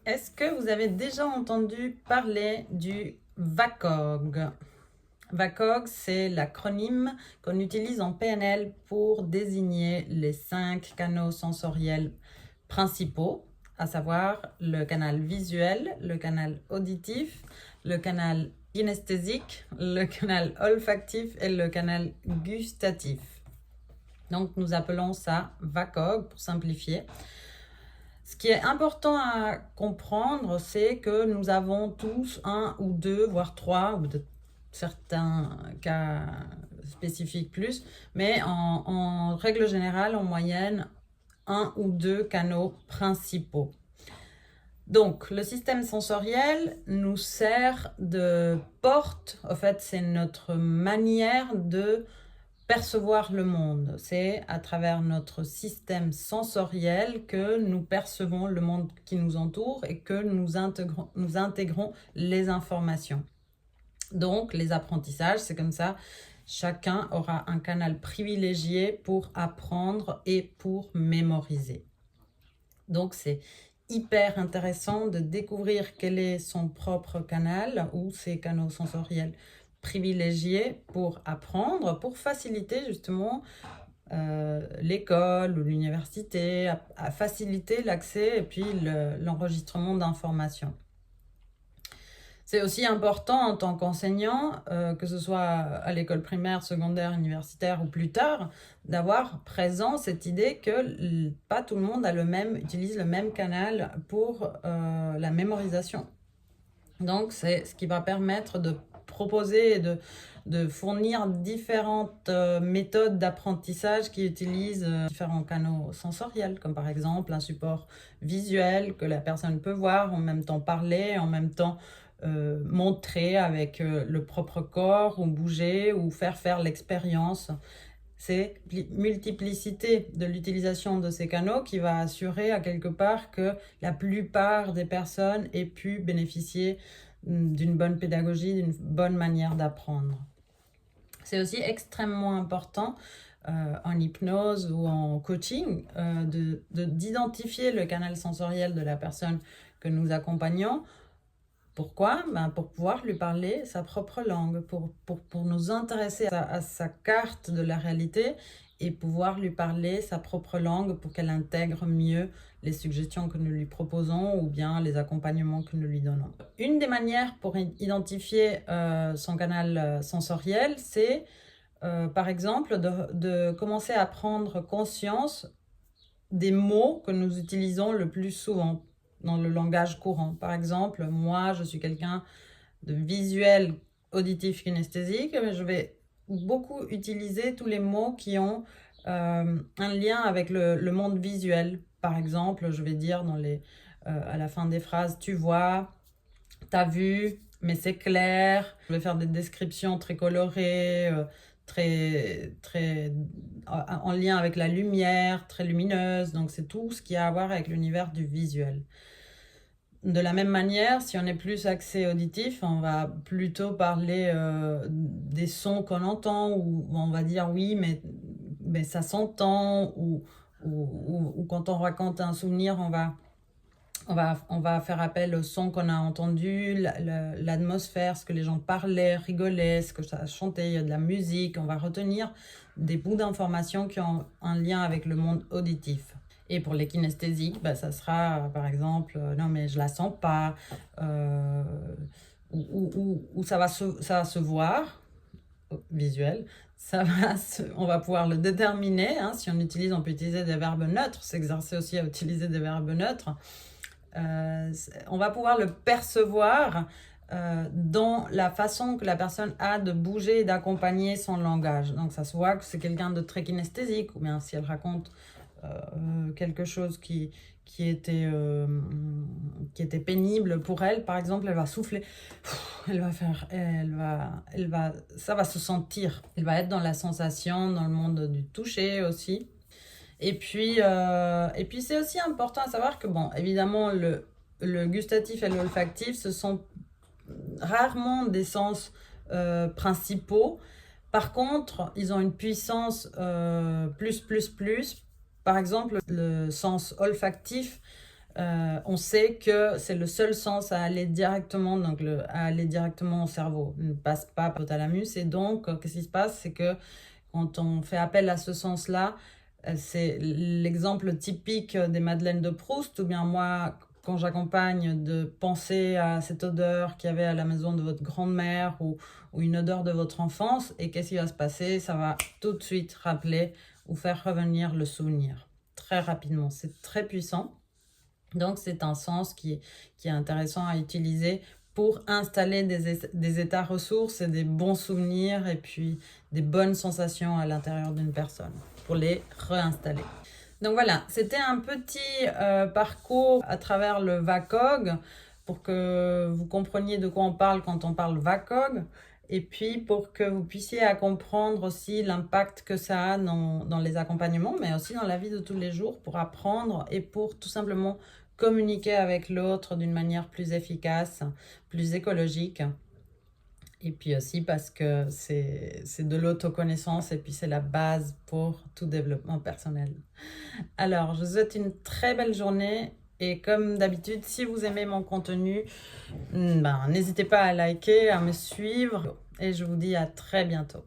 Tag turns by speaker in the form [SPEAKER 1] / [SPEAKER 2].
[SPEAKER 1] Est-ce que vous avez déjà entendu parler du VACOG? VACOG, c'est l'acronyme qu'on utilise en PNL pour désigner les 5 canaux sensoriels principaux, à savoir le canal visuel, le canal auditif, le canal kinesthésique, le canal olfactif et le canal gustatif. Donc nous appelons ça VACOG pour simplifier. Ce qui est important à comprendre, c'est que nous avons tous un ou deux, voire trois, ou de certains cas spécifiques plus, mais en règle générale, en moyenne, un ou deux canaux principaux. Donc, le système sensoriel nous sert de porte. En fait, c'est notre manière de percevoir le monde. C'est à travers notre système sensoriel que nous percevons le monde qui nous entoure et que nous intégrons les informations. Donc, les apprentissages, c'est comme ça. Chacun aura un canal privilégié pour apprendre et pour mémoriser. Donc, c'est hyper intéressant de découvrir quel est son propre canal ou ses canaux sensoriels privilégiés pour apprendre, pour faciliter justement l'école ou l'université, à faciliter l'accès et puis l'enregistrement d'informations. C'est aussi important en tant qu'enseignant, que ce soit à l'école primaire, secondaire, universitaire ou plus tard, d'avoir présent cette idée que pas tout le monde utilise le même canal pour la mémorisation. Donc c'est ce qui va permettre de proposer et de fournir différentes méthodes d'apprentissage qui utilisent différents canaux sensoriels, comme par exemple un support visuel que la personne peut voir, en même temps parler, en même temps montrer avec le propre corps ou bouger ou faire l'expérience. C'est multiplicité de l'utilisation de ces canaux qui va assurer à quelque part que la plupart des personnes aient pu bénéficier d'une bonne pédagogie, d'une bonne manière d'apprendre. C'est aussi extrêmement important en hypnose ou en coaching d'identifier le canal sensoriel de la personne que nous accompagnons. Pourquoi? Pour pouvoir lui parler sa propre langue, pour nous intéresser à sa carte de la réalité et pouvoir lui parler sa propre langue pour qu'elle intègre mieux les suggestions que nous lui proposons ou bien les accompagnements que nous lui donnons. Une des manières pour identifier son canal sensoriel, c'est par exemple de commencer à prendre conscience des mots que nous utilisons le plus souvent dans le langage courant. Par exemple, moi, je suis quelqu'un de visuel, auditif, kinesthésique, mais je vais beaucoup utiliser tous les mots qui ont un lien avec le monde visuel. Par exemple, je vais dire à la fin des phrases, tu vois, t'as vu, mais c'est clair. Je vais faire des descriptions très colorées, très en lien avec la lumière, très lumineuse. Donc c'est tout ce qui a à voir avec l'univers du visuel. De la même manière, si on est plus axé auditif, on va plutôt parler des sons qu'on entend, ou on va dire oui, mais ça s'entend, ou quand on raconte un souvenir, on va faire appel au son qu'on a entendu, l'atmosphère, ce que les gens parlaient, rigolaient, ce que ça chantait, il y a de la musique. On va retenir des bouts d'informations qui ont un lien avec le monde auditif. Et pour les kinesthésiques, ça sera par exemple non mais je la sens pas, ou ça va se voir, visuel, on va pouvoir le déterminer. Si on peut utiliser des verbes neutres, s'exercer aussi à utiliser des verbes neutres. On va pouvoir le percevoir dans la façon que la personne a de bouger et d'accompagner son langage. Donc ça se voit que c'est quelqu'un de très kinesthésique, ou bien si elle raconte quelque chose qui était pénible pour elle, par exemple, elle va souffler, ça va se sentir. Elle va être dans la sensation, dans le monde du toucher aussi. Et puis c'est aussi important à savoir que, bon, évidemment, le gustatif et l'olfactif, ce sont rarement des sens principaux. Par contre, ils ont une puissance plus. Par exemple, le sens olfactif on sait que c'est le seul sens à aller directement, donc à aller directement au cerveau, ne passe pas par le thalamus. Et donc, qu'est-ce qui se passe, c'est que quand on fait appel à ce sens-là, c'est l'exemple typique des Madeleines de Proust, ou bien moi, quand j'accompagne de penser à cette odeur qu'il y avait à la maison de votre grand-mère ou une odeur de votre enfance, et qu'est-ce qui va se passer? Ça va tout de suite rappeler ou faire revenir le souvenir très rapidement. C'est très puissant. Donc, c'est un sens qui est intéressant à utiliser pour installer des états ressources et des bons souvenirs et puis des bonnes sensations à l'intérieur d'une personne pour les réinstaller. Donc voilà, c'était un petit parcours à travers le VACOG pour que vous compreniez de quoi on parle quand on parle VACOG et puis pour que vous puissiez comprendre aussi l'impact que ça a dans les accompagnements, mais aussi dans la vie de tous les jours pour apprendre et pour tout simplement communiquer avec l'autre d'une manière plus efficace, plus écologique. Et puis aussi parce que c'est de l'autoconnaissance et puis c'est la base pour tout développement personnel. Alors, je vous souhaite une très belle journée et comme d'habitude, si vous aimez mon contenu, n'hésitez pas à liker, à me suivre et je vous dis à très bientôt.